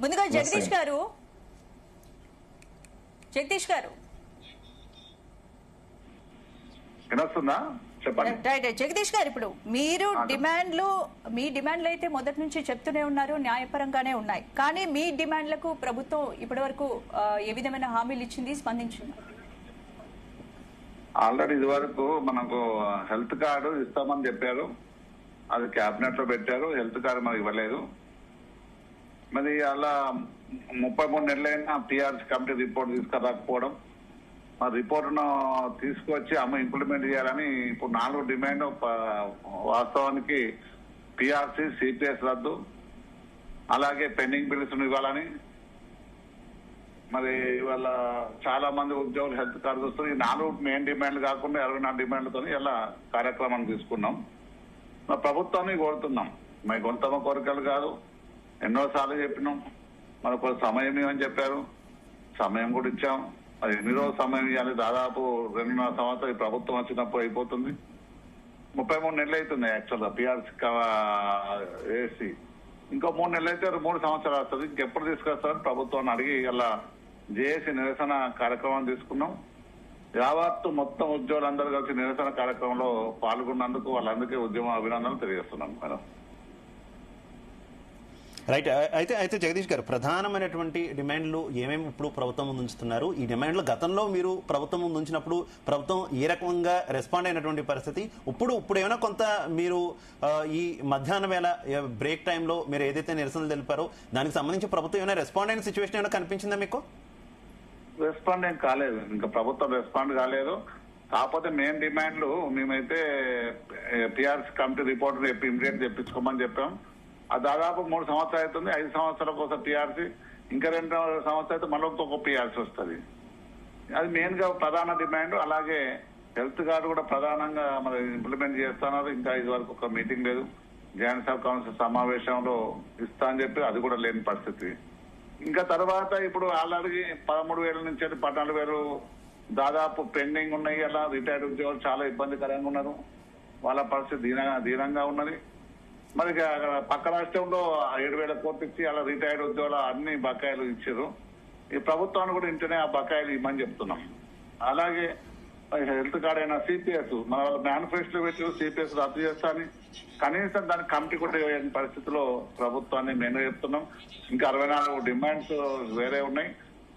ముందుగా జగదీష్ గారు వినొస్తుందా? చెప్పండి. రైట్. జగదీష్ గారు, ఇప్పుడు మీరు మీ డిమాండ్లు అయితే మొదటి నుంచి చెప్తూనే ఉన్నారు, న్యాయపరంగానే ఉన్నాయి. కానీ మీ డిమాండ్లకు ప్రభుత్వం ఇప్పటి వరకు ఏ విధమైన హామీలు ఇచ్చింది, స్పందించింది? ఆల్రెడీ ఇది వరకు మనకు హెల్త్ కార్డు ఇస్తామని చెప్పారు. అది క్యాబినెట్ లో పెట్టారు. హెల్త్ కార్డు మనకి ఇవ్వలేదు. మరి అలా 33 నెలలైనా పిఆర్సీ కమిటీ రిపోర్ట్ తీసుకురాకపోవడం, ఆ రిపోర్టును తీసుకొచ్చి ఇంప్లిమెంట్ చేయాలని ఇప్పుడు 4 డిమాండ్. వాస్తవానికి పిఆర్సీ, సిపిఎస్ రద్దు, అలాగే పెండింగ్ బిల్స్ ఇవ్వాలని. మరి ఇవాళ చాలా మంది ఉద్యోగులు హెల్త్ కార్డు వస్తుంది. ఈ 4 మెయిన్ డిమాండ్లు కాకుండా 24 డిమాండ్లతో ఇలా కార్యక్రమాన్ని తీసుకున్నాం. మా ప్రభుత్వాన్ని కోరుతున్నాం. మరి గొంతమ్మ కోరికలు కాదు, ఎన్నోసార్లు చెప్పినాం. మనకు సమయం ఇవ్వని చెప్పారు, సమయం కూడా ఇచ్చాం. అది ఎన్ని రోజులు సమయం ఇవ్వాలి? దాదాపు 2.5 సంవత్సరాలు ఈ ప్రభుత్వం వచ్చినప్పుడు అయిపోతుంది. 33 నెలలు అవుతుంది యాక్చువల్గా పిఆర్సీ వేసి. ఇంకో 3 నెలలు అయితే 3 సంవత్సరాలు వస్తుంది. ఇంకెప్పుడు తీసుకొస్తారని ప్రభుత్వాన్ని అడిగి ఇలా జేఏసీ నిరసన కార్యక్రమం తీసుకున్నాం. యావత్తు మొత్తం ఉద్యోగులందరూ కలిసి నిరసన కార్యక్రమంలో పాల్గొన్నందుకు వాళ్ళందరికీ ఉద్యమ అభినందనలు తెలియజేస్తున్నాం మేడం. రైట్. అయితే జగదీష్ గారు, ప్రధానమైనటువంటి డిమాండ్లు ఏమేమి ఇప్పుడు ప్రభుత్వం ముందు ఉంచుతున్నారు? ఈ డిమాండ్లు గతంలో మీరు ప్రభుత్వం ముందు ఉంచినప్పుడు ప్రభుత్వం ఏ రకంగా రెస్పాండ్ అయినటువంటి పరిస్థితి? ఇప్పుడు ఏమైనా కొంత మీరు ఈ మధ్యాహ్నం వేళ బ్రేక్ టైంలో మీరు ఏదైతే నిరసనలు తెలిపారో దానికి సంబంధించి ప్రభుత్వం ఏమైనా రెస్పాండ్ అయిన సిచ్యువేషన్ ఏమైనా కనిపించిందా మీకు? రెస్పాండ్ ఏం కాలేదు. ఇంకా ప్రభుత్వం రెస్పాండ్ కాలేదు. కాకపోతే మెయిన్ డిమాండ్లు మేమైతే పిఆర్సీ కమిటీ రిపోర్ట్ ఇమీడియట్ తెప్పించుకోమని చెప్పాం. అది దాదాపు 3 సంవత్సరాలు అవుతుంది. 5 సంవత్సరాల కోసం పిఆర్సీ, ఇంకా 2 సంవత్సరాలు అయితే మళ్ళీ ఒక పిఆర్సీ వస్తుంది. అది మెయిన్ గా ప్రధాన డిమాండ్. అలాగే హెల్త్ కార్డు కూడా ప్రధానంగా మరి ఇంప్లిమెంట్ చేస్తున్నారు. ఇంకా ఇది వరకు ఒక మీటింగ్ లేదు. జాయింట్ సబ్ కౌన్సిల్ సమావేశంలో ఇస్తా అని చెప్పి అది కూడా లేని పరిస్థితి. ఇంకా తర్వాత ఇప్పుడు ఆల్రెడీ 13,000 నుంచి 14,000 దాదాపు పెండింగ్ ఉన్నాయి. అలా రిటైర్డ్ ఉద్యోగులు చాలా ఇబ్బందికరంగా ఉన్నారు. వాళ్ళ పరిస్థితి దీనంగా ఉన్నది. మరి పక్క రాష్ట్రంలో 7,000 కోట్లు ఇచ్చి అలా రిటైర్డ్ ఉద్యోగుల అన్ని బకాయిలు ఇచ్చారు. ఈ ప్రభుత్వాన్ని కూడా ఇంటనే ఆ బకాయిలు ఇవ్వమని చెప్తున్నాం. అలాగే హెల్త్ కార్డ్ అయినా సిపిఎస్ మన వాళ్ళ మేనిఫెస్టో పెట్టి సిపిఎస్ రద్దు చేస్తాని కనీసం దానికి కమిటీ కూడా వేయని పరిస్థితిలో ప్రభుత్వాన్ని మేము చెప్తున్నాం. ఇంకా 64 డిమాండ్స్ వేరే ఉన్నాయి.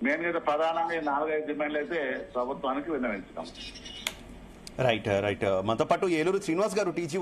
మెయిన్ గా ప్రధానంగా 4-5 డిమాండ్లు అయితే ప్రభుత్వానికి విన్నవించుతాం. రైట్. మనతో పాటు ఏలూరు శ్రీనివాస్ గారు, టీజీ